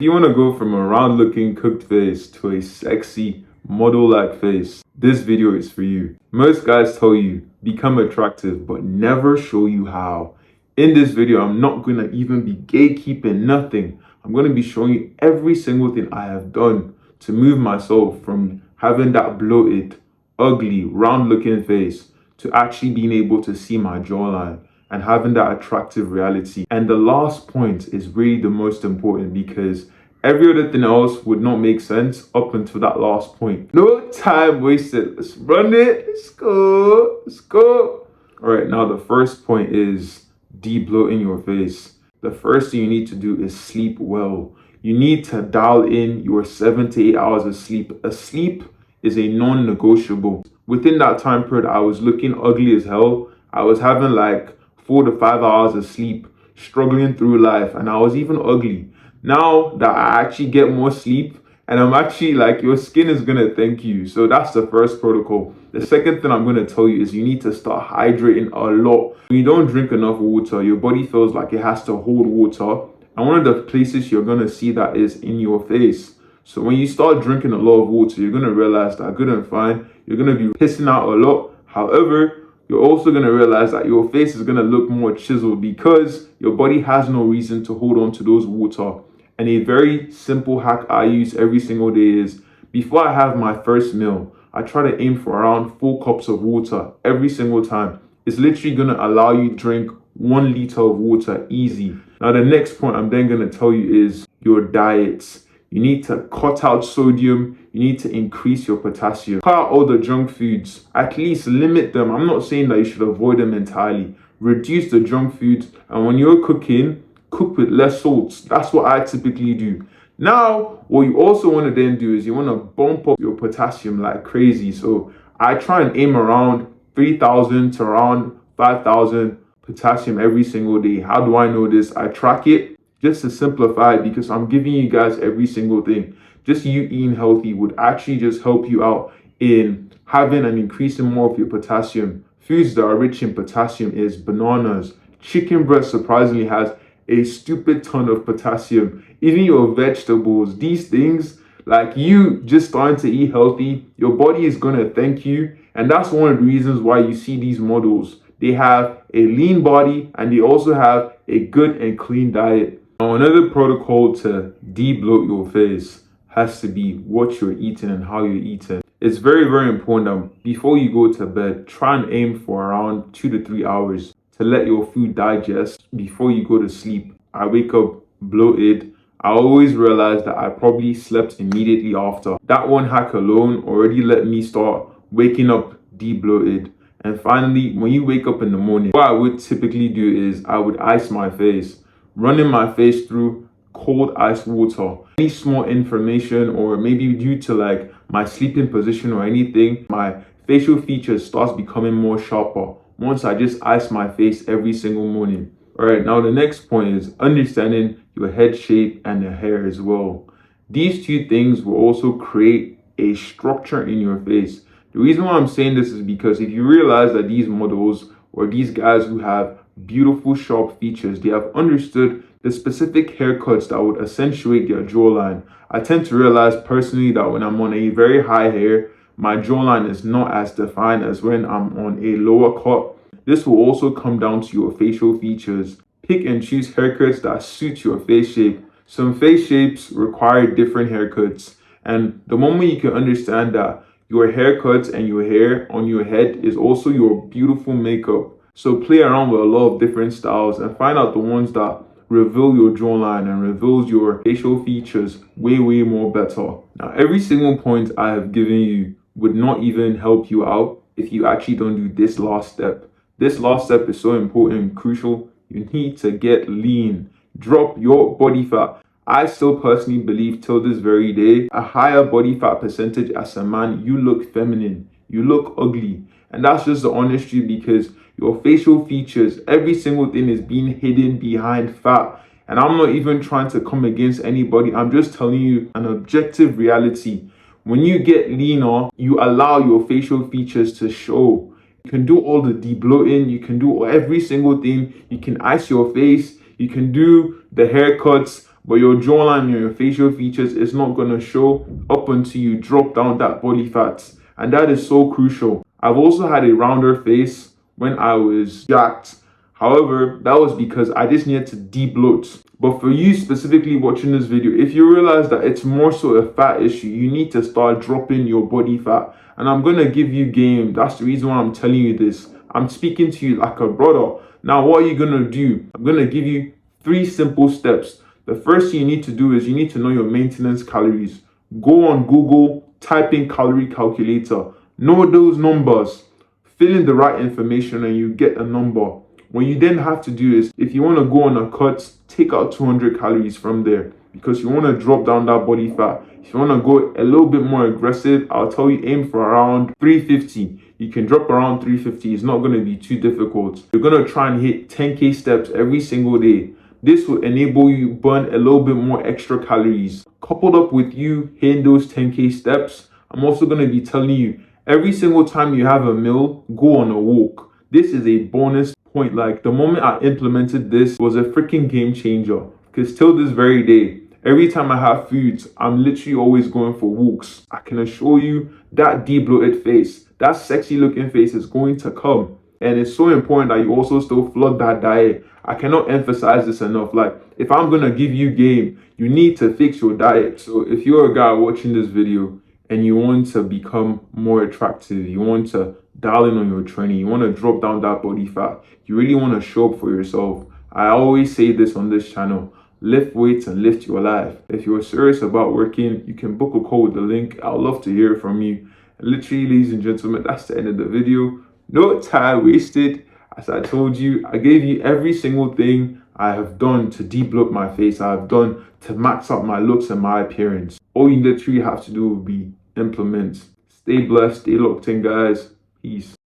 If you want to go from a round looking cooked face to a sexy model like face, this video is for you. Most guys tell you become attractive but never show you how. In this video, I'm not going to even be gatekeeping nothing. I'm going to be showing you every single thing I have done to move myself from having that bloated, ugly, round looking face to actually being able to see my jawline and having that attractive reality. And the last point is really the most important because every other thing else would not make sense up until that last point. No time wasted. Let's run it. Let's go. Let's go. All right, now the first point is de-bloating your face. The first thing you need to do is sleep well. You need to dial in your 7 to 8 hours of sleep. A sleep is a non-negotiable. Within that time period, I was looking ugly as hell. I was having like 4 to 5 hours of sleep, struggling through life, and I was even ugly. Now that I actually get more sleep, and I'm actually like, your skin is gonna thank you. So that's the first protocol. The second thing I'm gonna tell you is you need to start hydrating a lot. When you don't drink enough water, your body feels like it has to hold water. And one of the places you're gonna see that is in your face. So when you start drinking a lot of water, you're gonna realize that good and fine, you're gonna be pissing out a lot. However, you're also going to realize that your face is going to look more chiseled because your body has no reason to hold on to those water. And a very simple hack I use every single day is before I have my first meal, I try to aim for around 4 cups of water every single time. It's literally going to allow you to drink 1 liter of water easy. Now, the next point I'm then going to tell you is your diets. You need to cut out sodium. You need to increase your potassium. Cut out all the junk foods. At least limit them. I'm not saying that you should avoid them entirely. Reduce the junk foods. And when you're cooking, cook with less salts. That's what I typically do. Now, what you also want to then do is you want to bump up your potassium like crazy. So I try and aim around 3,000 to around 5,000 potassium every single day. How do I know this? I track it. Just to simplify it, because I'm giving you guys every single thing. Just you eating healthy would actually just help you out in having and increasing more of your potassium. Foods that are rich in potassium is bananas. Chicken breast surprisingly has a stupid ton of potassium. Even your vegetables, these things, like you just starting to eat healthy, your body is going to thank you. And that's one of the reasons why you see these models. They have a lean body and they also have a good and clean diet. Now, another protocol to de-bloat your face has to be what you're eating and how you're eating. It's very, very important that before you go to bed, try and aim for around 2 to 3 hours to let your food digest before you go to sleep. I wake up bloated. I always realize that I probably slept immediately after. That one hack alone already let me start waking up de-bloated. And finally, when you wake up in the morning, what I would typically do is I would ice my face. Running my face through cold ice water. Any small inflammation or maybe due to like my sleeping position or anything, my facial features starts becoming more sharper once I just ice my face every single morning. All right, now the next point is understanding your head shape and the hair as well. These two things will also create a structure in your face. The reason why I'm saying this is because if you realize that these models or these guys who have beautiful sharp features, they have understood the specific haircuts that would accentuate their jawline. I tend to realize personally that when I'm on a very high hair, my jawline is not as defined as when I'm on a lower cut. This will also come down to your facial features. Pick and choose haircuts that suit your face shape. Some face shapes require different haircuts, and the moment you can understand that your haircuts and your hair on your head is also your beautiful makeup. So play around with a lot of different styles and find out the ones that reveal your jawline and reveals your facial features way, way more better. Now, every single point I have given you would not even help you out if you actually don't do this last step. This last step is so important and crucial. You need to get lean. Drop your body fat. I still personally believe till this very day, a higher body fat percentage as a man, you look feminine, you look ugly. And that's just the honest truth because your facial features, every single thing is being hidden behind fat. And I'm not even trying to come against anybody. I'm just telling you an objective reality. When you get leaner, you allow your facial features to show. You can do all the de-bloating. You can do every single thing. You can ice your face. You can do the haircuts. but your jawline and your facial features is not going to show up until you drop down that body fat. And that is so crucial. I've also had a rounder face when I was jacked. However, that was because I just needed to de-bloat. But for you specifically watching this video, if you realize that it's more so a fat issue, you need to start dropping your body fat. And I'm going to give you game. That's the reason why I'm telling you this. I'm speaking to you like a brother. Now, what are you going to do? I'm going to give you 3 simple steps. The first thing you need to do is you need to know your maintenance calories. Go on Google, type in calorie calculator. Know those numbers. Fill in the right information and you get a number. What you then have to do is, if you want to go on a cut, take out 200 calories from there because you want to drop down that body fat. If you want to go a little bit more aggressive, I'll tell you aim for around 350. You can drop around 350. It's not going to be too difficult. You're going to try and hit 10K steps every single day. This will enable you burn a little bit more extra calories. Coupled up with you hitting those 10K steps, I'm also going to be telling you every single time you have a meal, go on a walk. This is a bonus point. Like, the moment I implemented this was a freaking game changer, because till this very day, every time I have foods, I'm literally always going for walks. I can assure you that de-bloated face, that sexy looking face is going to come. And it's so important that you also still flood that diet. I cannot emphasize this enough. Like, if I'm going to give you game, you need to fix your diet. So if you're a guy watching this video and you want to become more attractive, you want to dial in on your training, you want to drop down that body fat, you really want to show up for yourself, I always say this on this channel: lift weights and lift your life. If you're serious about working, you can book a call with the link. I'd love to hear from you. And literally, ladies and gentlemen, that's the end of the video. No time wasted. As I told you, I gave you every single thing I have done to de-bloat my face, I have done to max out my looks and my appearance. All you literally have to do will be implement. Stay blessed, stay locked in, guys. Peace.